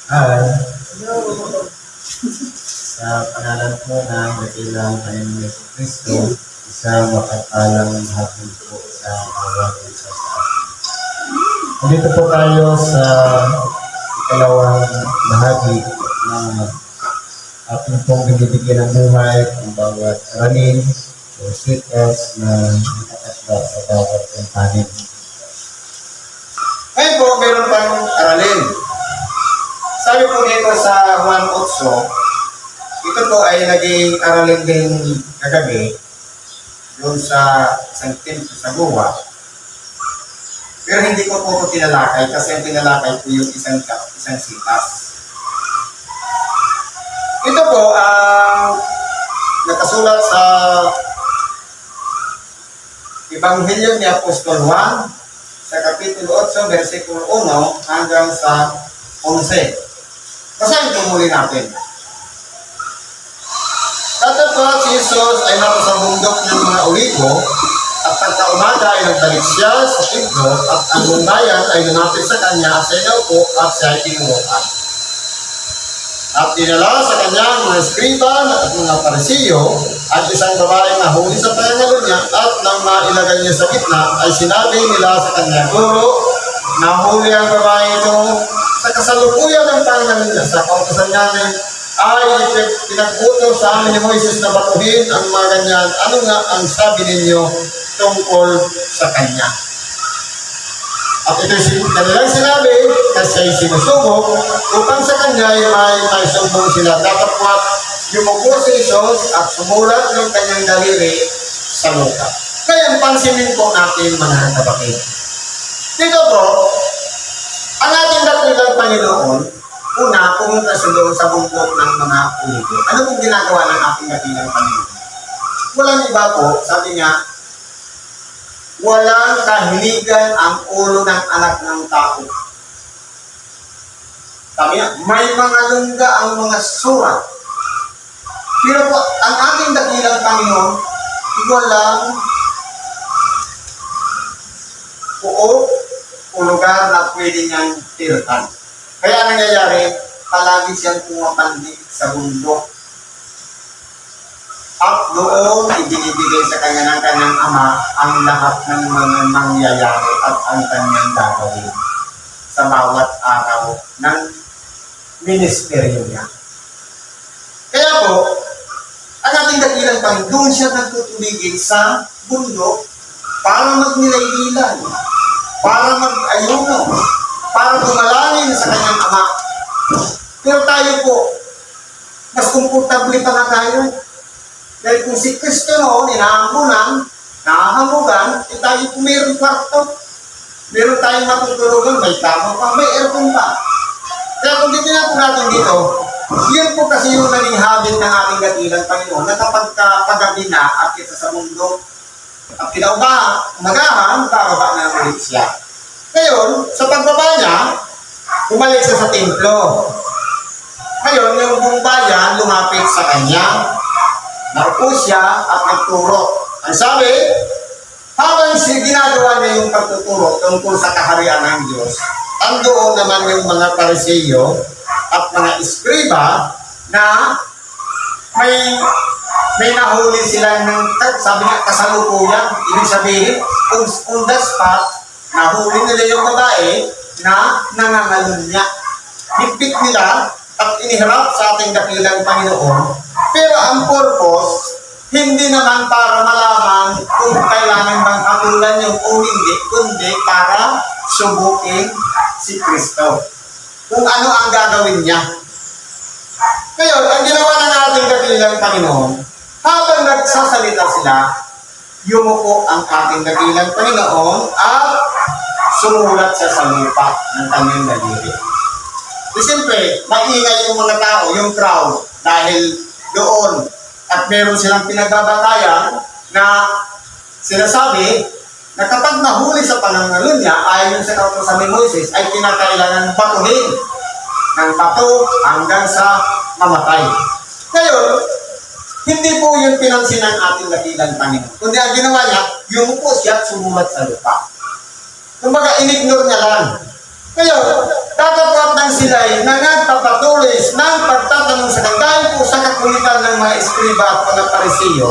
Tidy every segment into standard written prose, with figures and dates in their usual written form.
Ay, sa pangalan po ng dakilang Panginoong Jesucristo, isang mapagpalang hapon po sa bawat isa sa atin. Nandito po tayo sa ikalawang bahagi ng ating pong binibigyan ng buhay ang bawat aralin o sweetness na nakakasya sa bawat kumpanin. Ngayon po, meron pang aralin. Sabi po dito sa Juan 8, ito po ay naging aralin din kagabi doon sa isang templo sa Goa. Pero hindi ko po tinalakay kasi ang tinalakay po yung isang sitas. Ito po ang nakasulat sa Ebanghelyo ni Apostol Juan sa Kapitulo 8, versikulo 1 hanggang sa 11. Basahin po muli natin. Tatapos si Jesus ay nasa bundok ng mga Olivo at pagkaumaga ay nagbalik siya sa templo at ang buong bayan ay lumapit sa kanya sa inaupo at siya ay tinuruan. At dinala sa kanya ang mga eskriba at mga parisiyo at isang babaeng nahuli sa pangangalo niya at nang mailagay niya sa gitna ay sinabi nila sa kanya, Guro, nahuli ang babae ito sa kasalukuyan ng pangangalo niya. Sa kautosan namin ay pinagputo sa amin ni Moises na batuhin ang mga ganyan. Ano nga ang sabi ninyo tungkol sa kanya? At ito'y kanilang sinabi kasi sinusubok upang sa kanya ay may sumbong sila. Datapwat yumuko si Jesus at sumulat ng kanyang daliri sa lupa. Kaya pansinin po natin mga kapatid. Dito po, ang ating dakilang Panginoon, una, pumunta sa doon sa bundok ng mga Olivo. Ano pong ginagawa ng ating dakilang Panginoon? Walang iba po, sabi niya, walang kahiligan ang ulo ng anak ng tao. Sabi niya, may mga lungga ang mga surat. Pero po, ang ating dakilang Panginoon, walang puo o lugar na pwede niyang tirhan. Kaya nangyayari, palagi siyang pumapandik sa bundok. At doon, ibinibigay sa kanya ng kanyang ama ang lahat ng mga mangyayari at ang kanyang gagawin sa bawat araw ng ministeryo niya. Kaya po, ang ating dakilang Panginoon, doon siya nagtutuligin sa bundok para magnilay-nilay, para mag-ayuno, para tumalangin sa kanyang ama. Pero tayo po, mas komportable pa na tayo. Dahil kung si Kristo noon, inahambunan, nahahamugan, tayo po mayroong kwarto. Meron tayong matutulugan, may tama pa, may aircon pa. Kaya kung dito na po natin dito, yun po kasi yung naging habit ng ating dakilang Panginoon na kapag pagabi na at kita sa mundo, at kinaumagaan, bababa na ulit siya. Ngayon, sa pagbaba niya, bumalik siya sa templo. Ngayon, yung buong bayan lumapit sa kanya, naupo siya at nagturo. Ang sabi, habang siya ginagawa niya yung pagtuturo tungkol sa kaharian ng Diyos, andoon naman yung mga parisiyo at mga eskriba na may nahuli sila ng, sabi nga, kasalukuyan. Ibig sabihin, on the spot, nahuli nila yung babae na nangangalun niya. Hipit nila at iniharap sa ating dakilang Panginoon. Pero ang purpose, hindi naman para malaman kung kailangan bang hatulan yung o hindi, kundi para subukin si Kristo. Kung ano ang gagawin niya. Ngayon, ang ginawa ng ating dakilang Panginoon, habang nagsasalita sila, yumuko ang ating dakilang Panginoon at sumulat siya sa lupa ng kanyang daliri. Siyempre, maingay yung mga tao, yung crowd, dahil doon at meron silang pinagbabatayan na sinasabi na kapag nahuli sa panangalo niya, ayon sa kautosan ni Moises, ay kinakailangan batuhin ng bato hanggang sa mamatay. Ngayon, hindi po yung pinansin ng ating dakilang Panginoon. Kundi ang ginawa niya, yumuko siya at sumulat sa lupa. Kumbaga, inignore niya lang. Ngayon, tatapwat ng sila'y na nagpapatuloy ng pagtatanong sa dahil po sa kakulitan ng mga eskriba at mga parisiyo,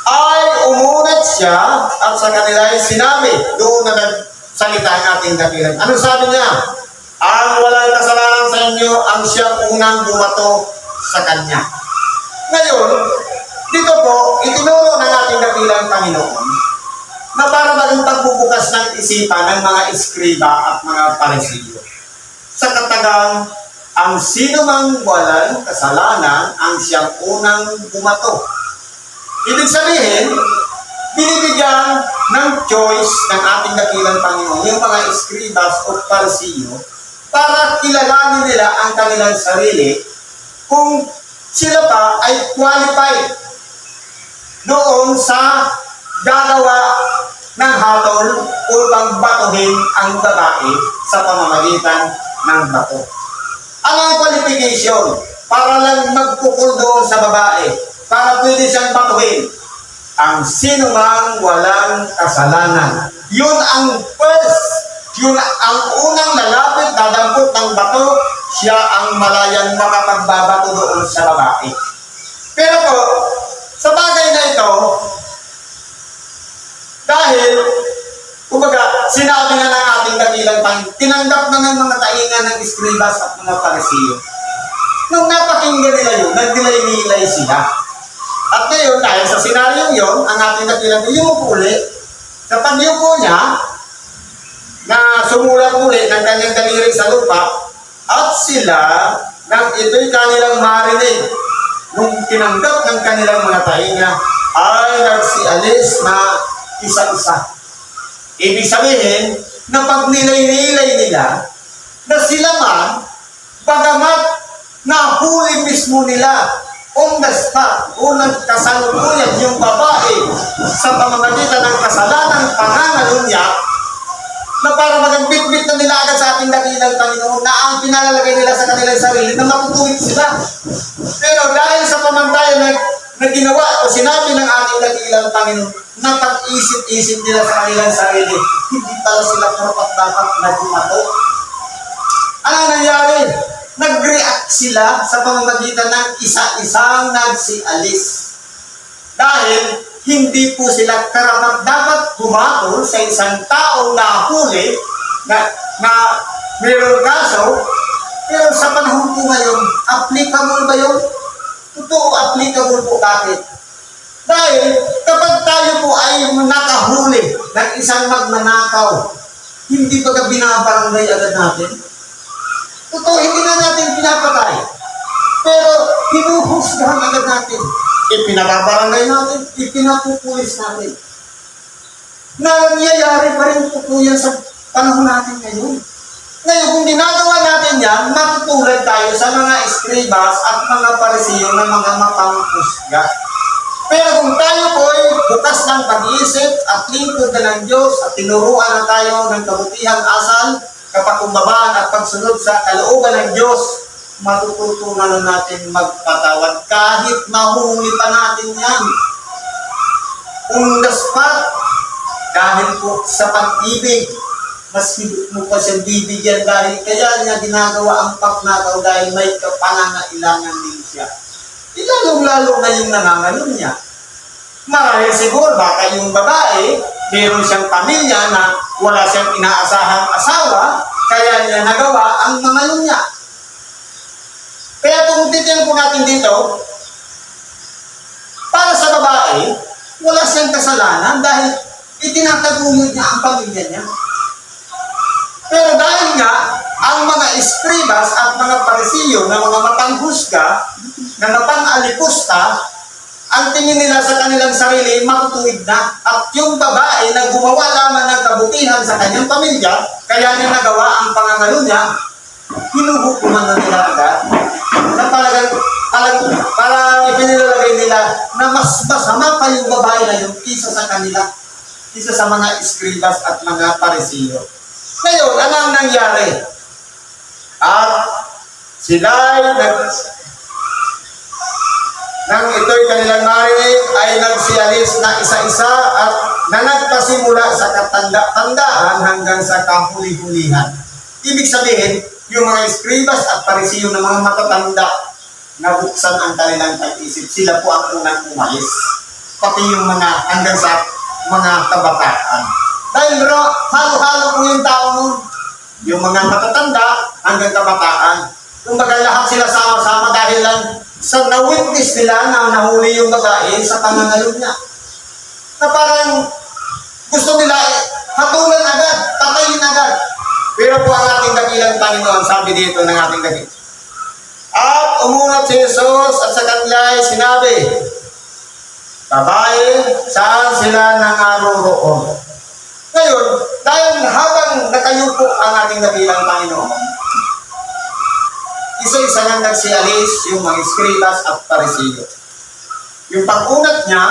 ay umunat siya at sa kanila ay sinabi, doon na nagsalita ang ating dakilan. Ano sabi niya? Ang walang kasalanan sa inyo, ang siyang unang bumato sa kanya. Ngayon, dito po, itinuro ng ating dakilang Panginoon na para maging pagbubukas ng isipan ng mga eskriba at mga parisiyo. Sa katagang, ang sino mang walang kasalanan, ang siyang unang bumato. Ibig sabihin, binibigyan ng choice ng ating dakilang Panginoon, yung mga eskribas o parisiyo, para kilalanin nila ang kanilang sarili kung sila pa ay qualified doon sa gagawa ng hatol upang batuhin ang babae sa pamamagitan ng bato. Ano ang qualification? Para lang magpukul doon sa babae, para pwede siyang batuhin. Ang sino mang walang kasalanan. Yun ang first. Yun ang unang lalapit, dadampot ng bato, siya ang malayang makapagbabato doon sa babae. Pero po, sa bagay na ito, dahil, kumbaga, sinabi na ng ating dakilang Panginoon, tinanggap na ng mga taingan ng eskribas at mga parisiyo. Nung napakinggan nila yun, nagdilay-nilay sila. At ngayon, dahil sa senaryo yun, ang ating dakilang yumuko ulit. Sa pagyuko niya, na sumulat muli ng kanyang daliri sa lupa, at sila, nang ito'y kanilang marinig, nung tinanggap ng kanilang mga tainga, ay nagsialis na isa-isa. Ibig sabihin, na pag nilay-nilay nila, na sila man, bagamat nahuli mismo nila, on the spot, unang kasalukuyan yung babae sa pamamagitan ng kasalanang pangangalunya, na para magambit-bit na nila agad sa ating dakilang Panginoon na ang pinalalagay nila sa kanilang sarili na matutuwid sila. Pero dahil sa pamantayan na ginawa o sinabi ng ating dakilang Panginoon na pag-isip-isip nila sa kanilang sarili, hindi pala sila karapat-dapat na bumato. Ano nangyari? Nag-react sila sa pamamagitan ng isa-isang nagsialis. Dahil hindi po sila karapat-dapat bumatol sa isang taong nahuli na mayroong kaso, pero sa panahon po ngayon, applicable ba yun? Totoo, applicable po. Bakit? Dahil kapag tayo po ay nakahuli ng isang magnanakaw, hindi ba binabarangay agad natin? Totoo, hindi na natin pinapatay. Pero hinuhusgahan agad natin. Ipinababarangay natin, ipinapupulis natin. Nangyayari pa rin po yan sa panahon natin ngayon. Ngayon, kung ginagawa natin yan, matutulad tayo sa mga eskribas at mga parisiyo ng mga mapanghusga. Pero kung tayo po ay bukas ng pag-iisip at lingkod na ng Diyos at tinuruan na tayo ng kabutihang asal, kapakumbabaan at pagsunod sa kalooban ng Diyos, matututunan na natin magpatawad kahit mahuli pa natin yan. On the spot, dahil po sa pag-ibig, mas higit mo pa siyang bibigyan dahil kaya niya ginagawa ang pagnakaw dahil may kapangangailangan din siya. Ilalong-lalo na yung nangangalo niya. Marahil siguro baka yung babae, meron siyang pamilya na wala siyang inaasahang asawa, kaya niya nagawa ang mga niya. Kaya kung titignan po natin dito, para sa babae, wala siyang kasalanan dahil itinataguyod niya ang pamilya niya. Pero dahil nga, ang mga eskribas at mga parisiyo na mga mapanghusga, na napang-alipusta, ang tingin nila sa kanilang sarili, matutuwid na. At yung babae na gumawa lamang ng kabutihan sa kanyang pamilya, kaya niya nagawa ang pangangalo niya, hinuhukuman na nila agad. Na parang ipinilalagay nila na mas masama pa yung babae na yung kisa sa kanila, kisa sa mga eskribas at mga parisiyo. Ngayon, ano ang nangyari? At sila'y nang ito'y kanilang marinig ay nagsialis na isa-isa at na nagpasimula sa katanda-tandaan hanggang sa kahuli-hulihan. Ibig sabihin, yung mga eskribas at parisiyo ng mga matatanda na buksan ang kanilang pag-isip, sila po ang unang umalis. Pati yung mga hanggang sa mga kabataan. Dahil halo-halo po yung tao nun. Yung mga matatanda hanggang kabataan. Kumbaga lahat sila sama-sama dahil lang sa na-witness nila na nahuli yung babae sa pangangalog niya. Na parang gusto nila hatulan agad, patayin agad. Pero po ang ating dakilang Panginoon, sabi dito ng ating dakil. At umunat si Jesus at sa kanila sinabi, babae, saan sila nangaroroon? Ngayon, dahil habang nakayupo ang ating dakilang Panginoon, isa-isa nang nagsialis yung mga eskribas at parisiyo. Yung pag-unat niya,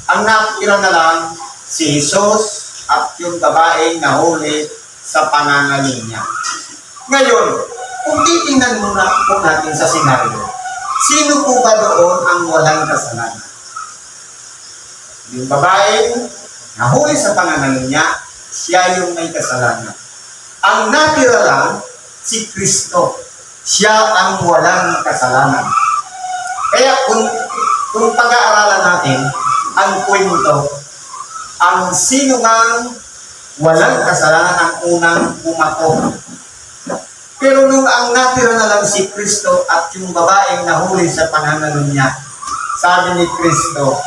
ang nakikita na lang si Jesus at yung babaeng nahuli sa panangaling niya. Ngayon, kung titingnan muna po natin sa senaryo, sino po ba doon ang walang kasalanan? Yung babaeng nahuli sa panangaling niya, siya yung may kasalanan. Ang natira lang, si Kristo. Siya ang walang kasalanan. Kaya kung pag-aaralan natin, ang kwento, ang sino ngang walang kasalanan ang unang bumato. Pero nung ang natira na lang si Kristo at yung babaeng nahuli sa pananalo niya, sabi ni Kristo,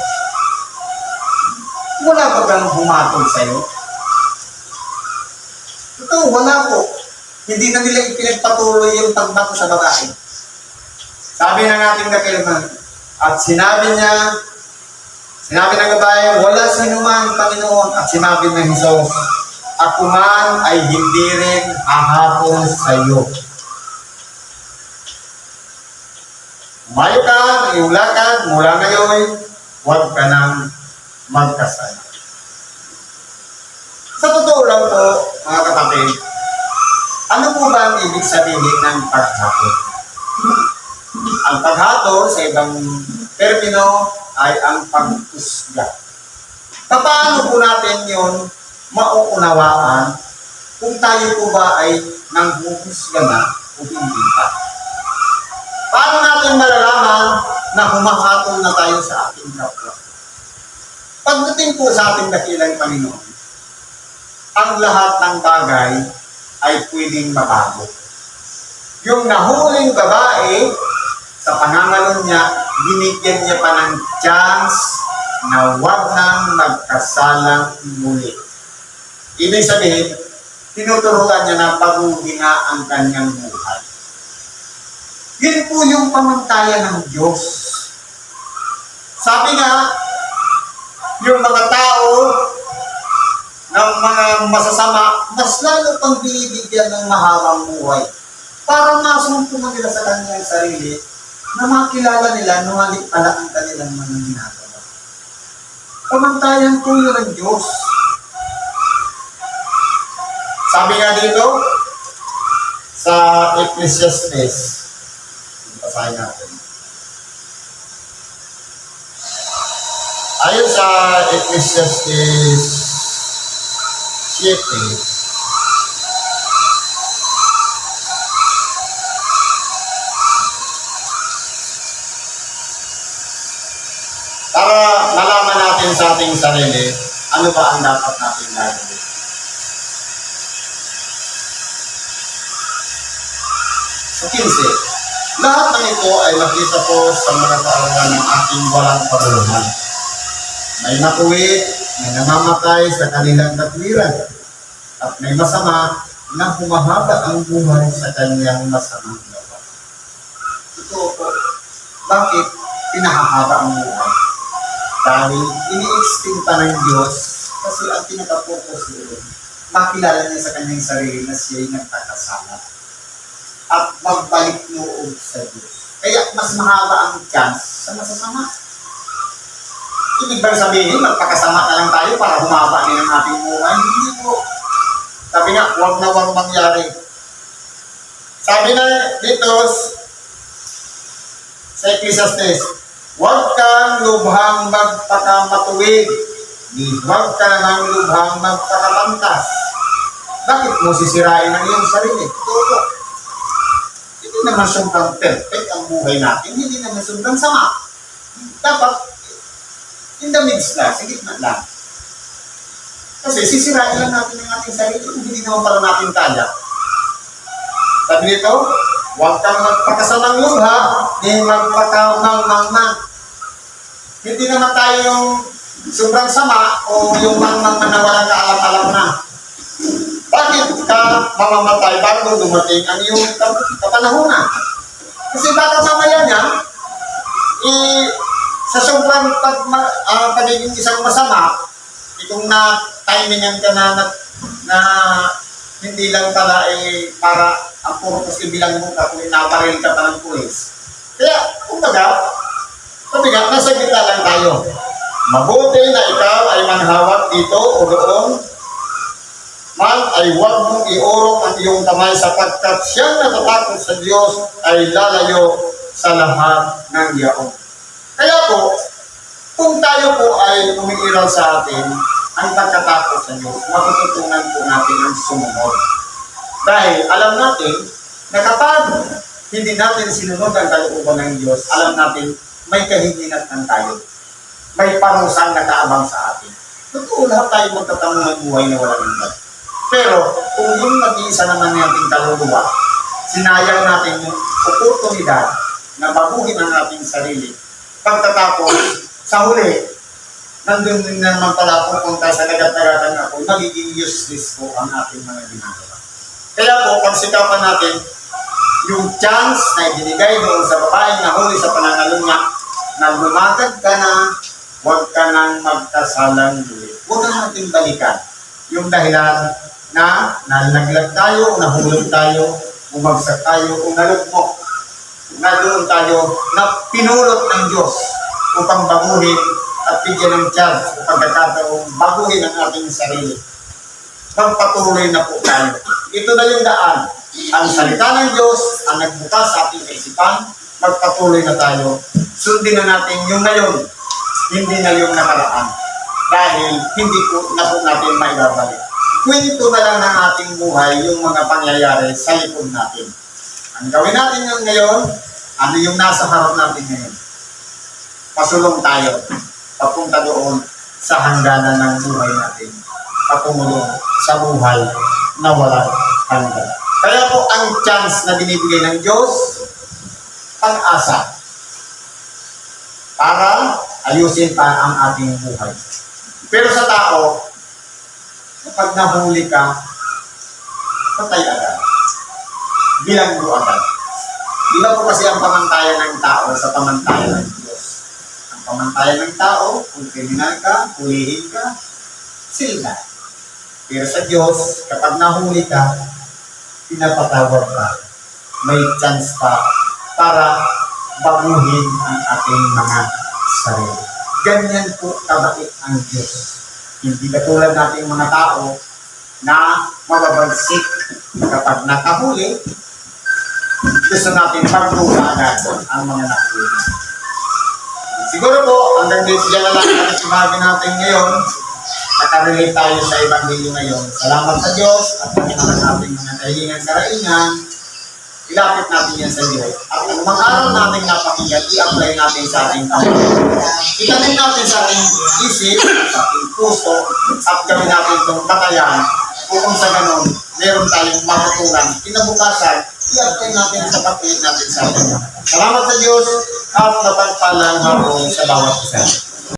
wala ba kang humatol sa'yo? Ito, wala po. Hindi na nila ipinagpatuloy yung pagbato sa babae. Sabi ng ating dakilman, at sinabi ng babae, wala sino man, Panginoon, at sinabi ng Jesus, ako man ay hindi rin hahapon sa iyo. Umayo ka, iyong lakad, mula ngayon, huwag ka nang magkasala. Sa totoo lang po, mga kapatid, ano po ba ang ibig sabihin ng paghatol? Ang paghatol sa ibang termino ay ang pagtusga. Paano po natin yon mauunawaan kung tayo po ba ay nanghuhusga na o hindi pa? Paano natin malalaman na humahatol na tayo sa ating kapwa? Pagdating po sa ating dakilang Panginoon, ang lahat ng bagay ay pwedeng mabago. Yung nahuling babae, sa pangangalan niya, binigyan niya pa ng chance na huwag nang magkasalang muli. Ibig sabihin, tinuturuan niya na baguhin na ang kanyang buhay. Yun po yung pamantayan ng Diyos. Sabi nga, yung mga tao ng mga masasama, mas lalo pang binibigyan ng mahabang buhay. Para masumpungan nila sa kanyang sarili, na makilala nila na mali pala ang kanilang mga ginagawa. Pamantayan po yun ng Diyos. Sabi nga dito, sa Ecclesiastes, basahin natin. Ayon sa Ecclesiastes 7, para malaman natin sa ating sarili, ano ba ang dapat natin gagawin. Sa 15, lahat ng ito ay makita po sa mga kaarawan ng ating walang paguluhan. May matuwid, may namamatay sa kanilang katwiran, at may masama na humahaba ang buhay sa kanyang masamang gawa. Ito po, bakit pinahahaba ang buhay? Dahil ini-extend pa ng Diyos kasi ang pinaka-focus doon, makilala niya sa kanyang sarili na siya'y nagkakasala at magbalik loob sa Diyos. Kaya mas mahaba ang chance sa masasama. Ibig bang sabihin, magpakasama na lang tayo para humaba din ang ating buhay? Hindi po. Sabi nga, huwag na huwag mangyari. Sabi na dito sa Ecclesiastes, Huwag kang lubhang magpakamatuwid. Huwag ka namang lubhang magpakapantas. Bakit mo sisirain ang iyong sarili? Totoo. Hindi naman sobrang perfect ang buhay natin. Hindi naman sobrang sama. Dapat, in the midst lang, sa gitna lang. Kasi sisirain lang natin ang ating sarili kung hindi naman pala natin kaya. Sabi nito, huwag kang magpakasamang lubha, ni magpakamangmangmang. Hindi naman tayo yung sobrang sama o yung mangmang na walang kaalam-alam na. Bakit ka mamamatay bago dumating ang iyong kapanahunan? Kasi baka mamaya niya, sa sobrang pagiging isang masama, itong na-timingan ka na hindi lang pala para ang purpose ibilang mo ka kung naparil ka pa ng pulis. Kaya, kumbaga, nasa gitna lang tayo. Mabuti na ikaw ay manghawak dito o doon, man ay huwag mong iurong ang iyong kamay sapagkat siyang natatakot sa Diyos ay lalayo sa lahat ng yaon. Kaya po, kung tayo po ay umiiral sa atin ang pagkatakot sa Diyos, matututunan po natin ang sumunod. Dahil alam natin na kapag hindi natin sinunod ang kalooban ng Diyos, alam natin may kahihinatnan tayo. May parusang nakaabang sa atin. Totoo, lahat tayo magtatanong ng buhay na walang iba. Pero kung yung nag-iisa naman nating kaluluwa, sinayang natin yung oportunidad na baguhin ang ating sarili. Pagtatapos, sa huli, nandun din naman pala pupunta sa nagat-nagatan ako, magiging useless po ang ating mga ginagawa. Kaya po, pagsikapan natin, yung chance na ibinigay doon sa babaeng na huli sa pananalo niya, na lumatag ka na, huwag ka nang magkasalang muli. Huwag na natin balikan yung dahilan na nalaglag tayo, nahulog tayo, bumagsak tayo, o nalugmok, na doon tayo, na pinulot ng Diyos upang baguhin at bigyan ng chance o pagkakataong baguhin ang ating sarili. Magpatuloy na po tayo. Ito na yung daan. Ang salita ng Diyos ang nagbukas sa ating kaisipan, magpatuloy na tayo. Sundin na natin yung ngayon, hindi na yung nakaraan. Dahil hindi po na po natin maibabalik. Kwento na lang ng ating buhay yung mga pangyayari sa likod natin. Ang gawin natin yung ngayon, ano yung nasa harap natin ngayon? Pasulong tayo, papunta doon sa hangganan ng buhay natin. Patungulong sa buhay na walang hanggan. Kaya po ang chance na binibigay ng Diyos, pag-asa para ayusin pa ang ating buhay. Pero sa tao, kapag nahuli ka, patay agad. Bilanggo agad. Di ba po kasi ang pamantayan ng tao sa pamantayan ng Diyos? Ang pamantayan ng tao, kung kriminal ka, hulihin ka, sila. Pero sa Diyos, kapag nahuli ka, pinapatawad ka. May chance pa para baguhin ang ating mga sarili. Ganyan po kabait ang Diyos. Hindi katulad nating mga tao na mababagsik kapag nakahuli, gusto natin pagtula agad ang mga nahuli. Siguro po, hanggang dito dyan na lang ang ibagi natin ngayon. Nakarelate tayo sa Ebanghelyo ngayon. Salamat sa Diyos at pagkinaman natin mga kahilingan karaingan. Ilapit natin yan sa Diyos. At ang mga aral natin napakinggan, i-apply natin sa ating kamay. Itanin natin sa ating isip, sa ating puso, at gawin natin itong batayan. Kung sa ganon, meron tayong matutunan. Kinabukasan, i-apply natin sa pagkain natin sa ating. Salamat sa Diyos at napagpalang hapon sa bawat isa.